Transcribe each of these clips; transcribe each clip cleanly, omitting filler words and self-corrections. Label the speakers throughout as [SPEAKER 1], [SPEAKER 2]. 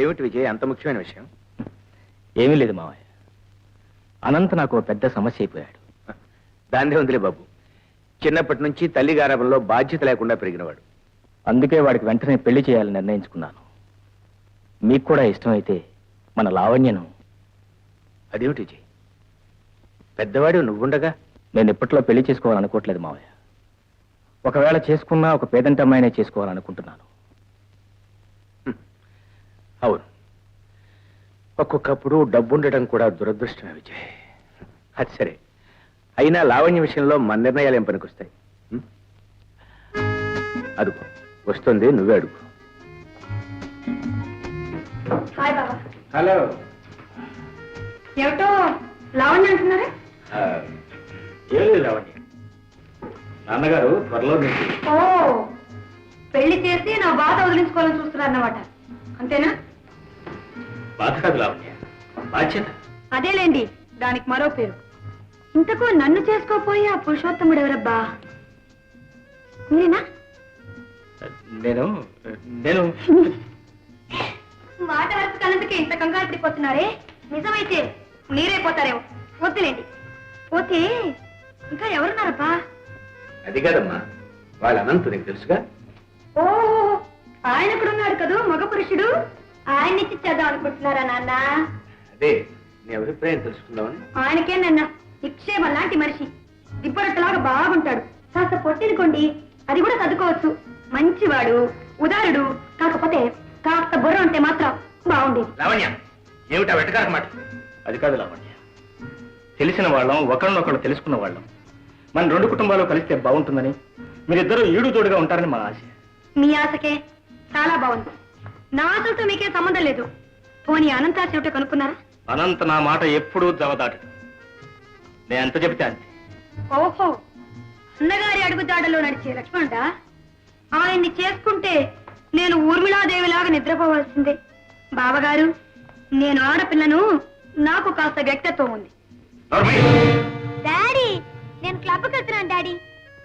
[SPEAKER 1] ఏమిటి విజయ్, అంత ముఖ్యమైన విషయం?
[SPEAKER 2] ఏమీ లేదు మావయ్య. అనంత్ నాకు పెద్ద సమస్య అయిపోయాడు.
[SPEAKER 1] దాందే ఉందిలే బాబు. చిన్నప్పటి నుంచి తల్లి గారాబంలో బాధ్యత లేకుండా పెరిగినవాడు.
[SPEAKER 2] అందుకే వాడికి వెంటనే పెళ్లి చేయాలని నిర్ణయించుకున్నాను. మీకు కూడా ఇష్టమైతే మన లావణ్యను.
[SPEAKER 1] అదేమిటి విజయ్, పెద్దవాడు నువ్వుండగా?
[SPEAKER 2] నేను ఇప్పట్లో పెళ్లి చేసుకోవాలనుకోవట్లేదు మావయ్య. ఒకవేళ చేసుకున్నా ఒక పేదంటి అమ్మాయినే చేసుకోవాలనుకుంటున్నాను.
[SPEAKER 1] అవును, ఒక్కొక్కప్పుడు డబ్బుండటం కూడా దురదృష్టమే విజయ్. అది సరే, అయినా లావణ్య విషయంలో మన నిర్ణయాలు ఏం పనికొస్తాయి? అడుగు, వస్తుంది, నువ్వే అడుగు. హలో.
[SPEAKER 3] ఏమిటో లావణ్య అంటున్నారే?
[SPEAKER 1] ఏం లేదు లావణ్య, నాన్నగారు త్వరలో
[SPEAKER 3] ఓ, పెళ్లి చేసి నా బాధ వదిలించుకోవాలని చూస్తున్నారన్నమాట, అంతేనా?
[SPEAKER 1] బాధ కాదు లావణ్య, బాధ్యత.
[SPEAKER 3] అదేలేండి, దానికి మరో పేరు. ఇంతకు నన్ను చేసుకోపోయి ఆ పురుషోత్తముడు ఎవరబ్బా? మీరేనా?
[SPEAKER 1] నేను నేను
[SPEAKER 3] మాట వరకు కన్నందుకే ఇంత కంగారు పడిపోతున్నారే. నిజమైతే మీరైపోతారేమో. వద్దులేండి. పోతే ఇంకా ఎవరున్నారబ్బా?
[SPEAKER 1] అది కాదమ్మా, వాళ్ళ అనంతు నీకు తెలుసుగా.
[SPEAKER 3] ఓ, ఆయన ఎక్కడున్నాడు కదూ, మగ పురుషుడు. ఆయన ఇచ్చి చేద్దాం అనుకుంటున్నారా నాన్న?
[SPEAKER 1] అదే నీ అభిప్రాయం తెలుసుకుందామని.
[SPEAKER 3] ఆయనకే నాన్న నిక్షేమం లాంటి మనిషి. దిబ్బరొట్టలాగా బాగుంటాడు. కాస్త పొట్టినుకోండి, అది కూడా చదువుకోవచ్చు. మంచివాడు, ఉదారుడు. కాకపోతే కాస్త బుర్ర ఉంటే మాత్రం బాగుండేది.
[SPEAKER 1] లావణ్య, ఏమిటా వెటకార మాట?
[SPEAKER 2] అది కాదు లావణ్య, తెలిసిన వాళ్ళం, ఒకరినొకరు తెలుసుకున్న వాళ్ళం, మన రెండు కుటుంబాలు కలిస్తే బాగుంటుందని, మీరిద్దరూ ఈడు తోడుగా ఉంటారని మా ఆశ.
[SPEAKER 3] మీ ఆశకే చాలా బాగుంది. నా ఆశలతో మీకే సంబంధం లేదు. పోనీ అనంత చెవిట కనుక్కున్నారా?
[SPEAKER 2] అనంత నా మాట ఎప్పుడూ జవదాటడు. నేను ఎంత చెబితే అంతే.
[SPEAKER 3] ఓహో, అన్నగారి అడుగుజాడలో నడిచే లక్ష్మణుడా? ఆయన్ని చేసుకుంటే నేను ఊర్మిళాదేవిలాగా నిద్రపోవాల్సిందే. బావగారు, నేను ఆడపిల్లను, నాకు కాస్త వ్యక్తిత్వం ఉంది. డాడీ, నేను క్లబ్కి వెళ్తున్నాను డాడీ.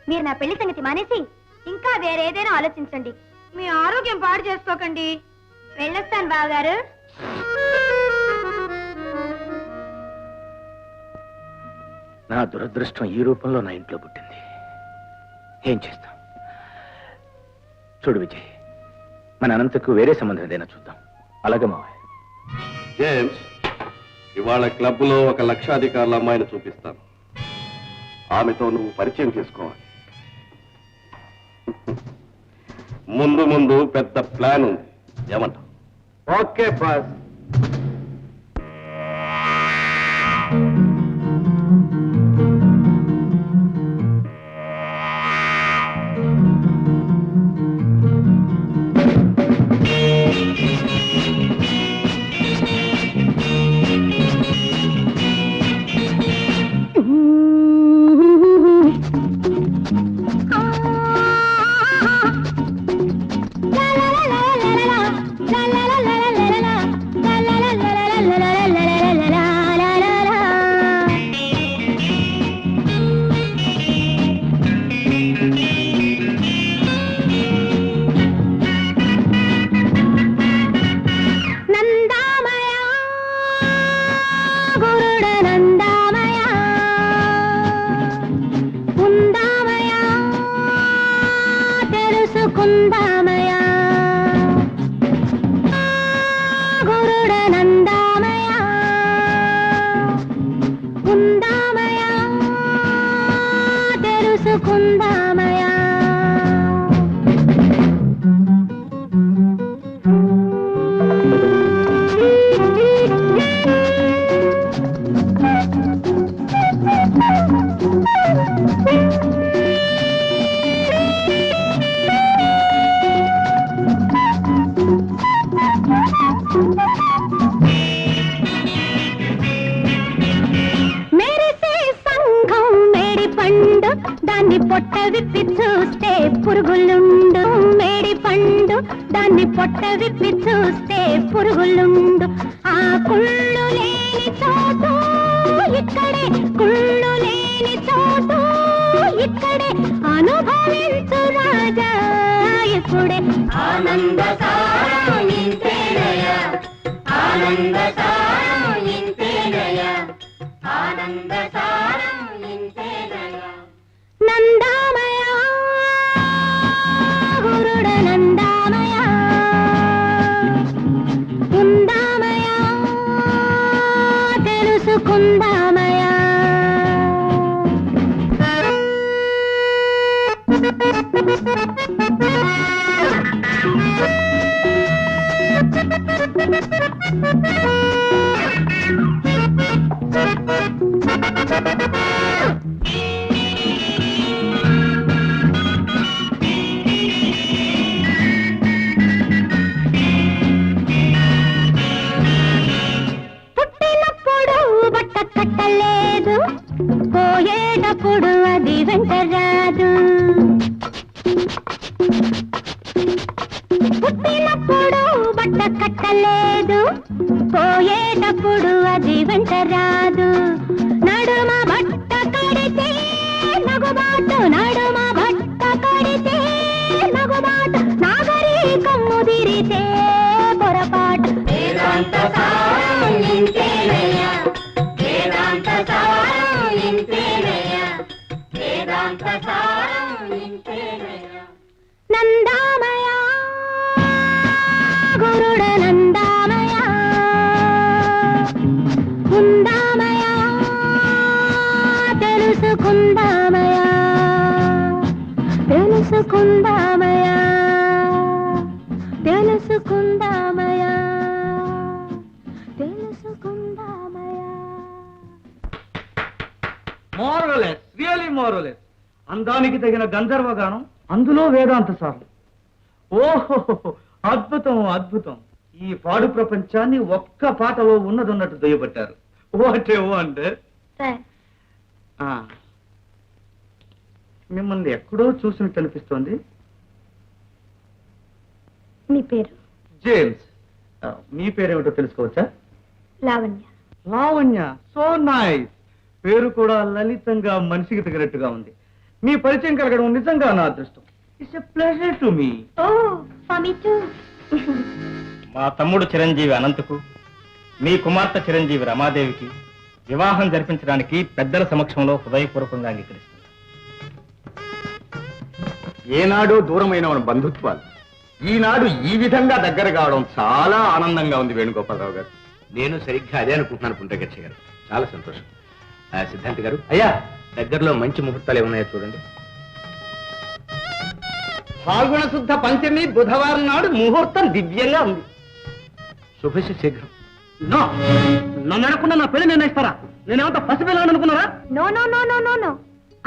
[SPEAKER 3] మీరు నా పెళ్లి సంగతి మానేసి ఇంకా వేరేదైనా ఆలోచించండి. మీ ఆరోగ్యం పాడు చేసుకోకండి. వెళ్ళొస్తాను బావగారు.
[SPEAKER 1] నా దురదృష్టం ఈ రూపంలో నా ఇంట్లో పుట్టింది. ఏం చేస్తాం? చూడు విజయ్, మన అనంతకు వేరే సంబంధం ఏదైనా చూద్దాం.
[SPEAKER 2] అలాగే మావయ్య.
[SPEAKER 4] జేమ్స్, ఇవాళ క్లబ్లో ఒక లక్షాధికారుల అమ్మాయిని చూపిస్తాను. ఆమెతో నువ్వు పరిచయం చేసుకోవాలి. ముందు ముందు పెద్ద ప్లాన్ ఉంది. ఏమంటావు?
[SPEAKER 1] Okay boss.
[SPEAKER 3] పొట్ట విప్పి చూస్తే పురుగులుండు. మేడి పండు దాన్ని పొట్ట విప్పి చూస్తే పురుగులుండు. ఆ కుళ్ళు లేని చోటు ఇక్కడే, కుళ్ళు లేని చోటు ఇక్కడే. అనుభవించు రాజా ఇప్పుడే. ఆనంద సారం ఇంతేనయ్యా. నందామయ గురుడ నందామయ ఉందామయ తెలుసుకుందామయ పుట్టినప్పుడు బట్ట కట్టలేదు, పోయేటప్పుడు అది వెంట రాదు. పుట్టినప్పుడు బట్ట కట్టలేదు, పోయేటప్పుడు అది వెంట రాదు. నడుమ బట్ట కడితే నగుబాటు, నడుమ బట్ట కడితే నగుబాటు, నాగరికం ముదిరితే పొరపాటు. వేదాంత సారం ఇంతేనయ్యా, వేదాంత సారం ఇంతేనయ్యా, వేదాంత సారం ఇంతేనయ్యా. నందామయ గురుడ నందామయ ఉందామయ తెలుసుకుందామయ, తెలుసుకుందామయ, తెలుసుకుందామయ, తెలుసుకుందామయ.
[SPEAKER 2] Morales, really Morales. అందానికి తగిన గంధర్వగానం, అందులో వేదాంత సారం. ఓహో, అద్భుతం అద్భుతం. ఈ పాడు ప్రపంచాన్ని ఒక్క పాటలో ఉన్నదన్నట్టు దయబట్టారు. What a wonder. మిమ్మల్ని ఎక్కడో చూసినట్టు అనిపిస్తోంది.
[SPEAKER 3] మీ పేరు?
[SPEAKER 2] జేమ్స్. మీ పేరేమిటో తెలుసుకోవచ్చా?
[SPEAKER 3] లావణ్య.
[SPEAKER 2] Lavanya, so nice. పేరు కూడా లలితంగా మనిషికి తగినట్టుగా ఉంది. మీ పరిచయం కలగడం నిజంగా నా అదృష్టం. It's a pleasure to me.
[SPEAKER 3] Oh, for me too.
[SPEAKER 2] మా తమ్ముడు చిరంజీవి అనంతకు, మీ కుమార్తె చిరంజీవి రమాదేవికి వివాహం జరిపించడానికి పెద్దల సమక్షంలో హృదయపూర్వకంగా అంగీకరిస్తుంది.
[SPEAKER 1] ఏనాడో దూరమైన మన బంధుత్వాలు ఈనాడు ఈ విధంగా దగ్గర కావడం చాలా ఆనందంగా ఉంది వేణుగోపాలరావు గారు. నేను సరిగ్గా అదే అనుకుంటున్నాను పుండ్రగచ్చ గారు. చాలా సంతోషం. సిద్ధాంతి గారు, అయ్యా దగ్గరలో మంచి ముహూర్తాలు ఏమున్నాయో చూడండి.
[SPEAKER 2] ఫాల్గుణ శుద్ధ పంచమి బుధవారం నాడు ముహూర్తం దివ్యంగా ఉంది.
[SPEAKER 1] శుభశ శీఘ్రం.
[SPEAKER 2] నన్ను అనకుండా నా పెళ్లి నిర్ణయిస్తారా? నేనేమంతా పసిపిల్లని అనుకున్నారా?
[SPEAKER 3] No no no no no no,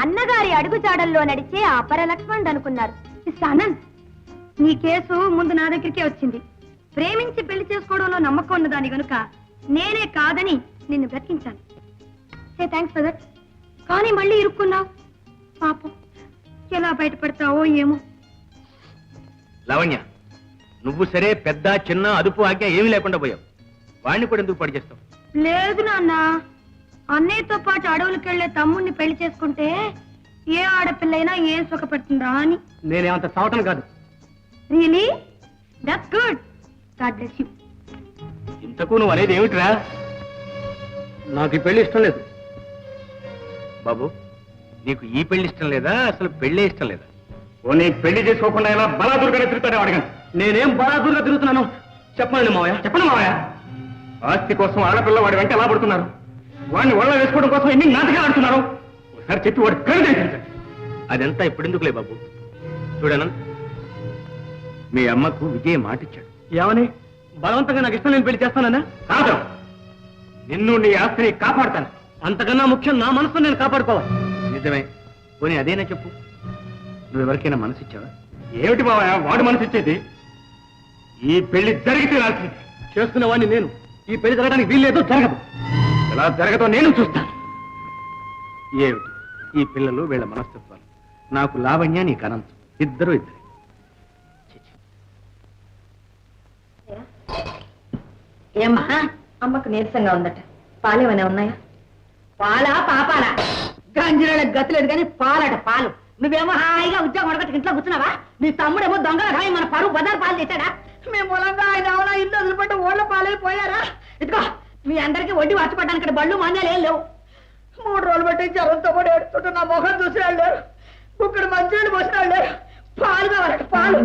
[SPEAKER 3] అన్నగారి అడుగుజాడల్లో నడిచే అపర లక్ష్మణుడు అనుకున్నారు. ఆనంద్, నీ కేసు ముందు నా దగ్గరికే వచ్చింది. ప్రేమించి పెళ్లి చేసుకోవడంలో నమ్మకం ఉన్నదాని గనుక నేనే కాదని నిన్ను బ్రతికించాను. Say thanks for that. కానీ మళ్ళీ ఇరుక్కున్నావు. పాపం, ఎలా బయటపడతావో ఏమో.
[SPEAKER 1] లావణ్య, నువ్వు సరే పెద్ద చిన్న అదుపు ఆజ్ఞ ఏమీ లేకుండా పోయావు. వాణ్ణి కూడా ఎందుకు పడి చేస్తావు?
[SPEAKER 3] లేదు నాన్న, అన్నయ్యతో పాటు అడవులకెళ్లే తమ్ముణ్ణి పెళ్లి చేసుకుంటే ఏ ఆడపిల్లైనా ఏం సుఖపడుతుందా అని.
[SPEAKER 2] నేనేమంత చావటం కాదు.
[SPEAKER 3] Really? That's good. God bless you.
[SPEAKER 1] ఇంతకు నువ్వు అనేది ఏమిట్రా?
[SPEAKER 2] నాకు ఈ పెళ్లి ఇష్టం లేదు.
[SPEAKER 1] బాబు, నీకు ఈ పెళ్లి ఇష్టం లేదా, అసలు పెళ్లే ఇష్టం లేదా?
[SPEAKER 2] నీ పెళ్లి చేసుకోకుండా ఎలా బలాదుర్గానే తిరుగుతానే అడగండి. నేనేం బలాదుర్గా తిరుగుతున్నాను చెప్పండి మావయ్య, చెప్పండి మావయ్య. ఆస్తి కోసం ఆడపిల్ల వాడి వెంట ఎలా పడుతున్నారు? వాడిని ఒళ్ళ వేసుకోవడం కోసం ఎన్ని నాటకాలు ఆడుతున్నారు? ఒకసారి చెప్పి వాడు కరుదేసించండి.
[SPEAKER 1] అదంతా ఇప్పుడెందుకులే బాబు. చూడనంత, మీ అమ్మకు విజయ్ మాటిచ్చాడు.
[SPEAKER 2] ఏమని? బలవంతంగా నాకు ఇష్టం నేను పెళ్లి చేస్తానన్నా?
[SPEAKER 1] కాదు, నిన్ను నీ ఆస్తిని కాపాడుతాను.
[SPEAKER 2] అంతకన్నా ముఖ్యం నా మనసును నేను కాపాడుకోవాలి.
[SPEAKER 1] నిజమే. పోనీ అదేనా చెప్పు. నువ్వెవరికైనా మనసు ఇచ్చావా?
[SPEAKER 2] ఏమిటి మావయ్య వాడు మనసు ఇచ్చేది? ఈ పెళ్లి జరిగితే రాల్సింది. చేసుకునేవాడిని నేను. ఈ పెళ్లి జరగడానికి వీల్లేదు, జరగదు. ఎలా జరగదో నేను చూస్తాను.
[SPEAKER 1] ఏమిటి ఈ పిల్లలు, వీళ్ళ మనస్తత్వాలు? నాకు లావణ్య, నీకు అనంతం. ఇద్దరు ఇద్దరే.
[SPEAKER 3] ఏమ్మా, అమ్మకు నీరసంగా ఉందట. పాలేమైనా ఉన్నాయా? పాలా పాపాలా? గంజిరాళ్ళకి గతి లేదు కానీ పాలట పాలు. నువ్వేమో హాయిగా ఉద్యోగం అడగట్టు ఇంట్లో కూర్చున్నావా? నీ తమ్ముడేమో దొంగల హాయి మన పరువు బజారు పాలు తెచ్చాడా? మేము మూలంగా ఆయన అవునా ఇల్లు వదిలిపెట్టి ఓళ్ళ పాలైపోయారా? ఇదిగో మీ అందరికీ వడ్డీ వాచిపడ్డానికి ఇక్కడ బళ్ళు మాన్యాలు ఏం లేవు. 3 రోజులు బట్టి జ్వరంతో పడి ఏడుతుంటే నా మొహం చూసి వెళ్ళారు. ఇక్కడ మంచి పోసిన వెళ్ళారు. పాలు కావాలంట పాలు.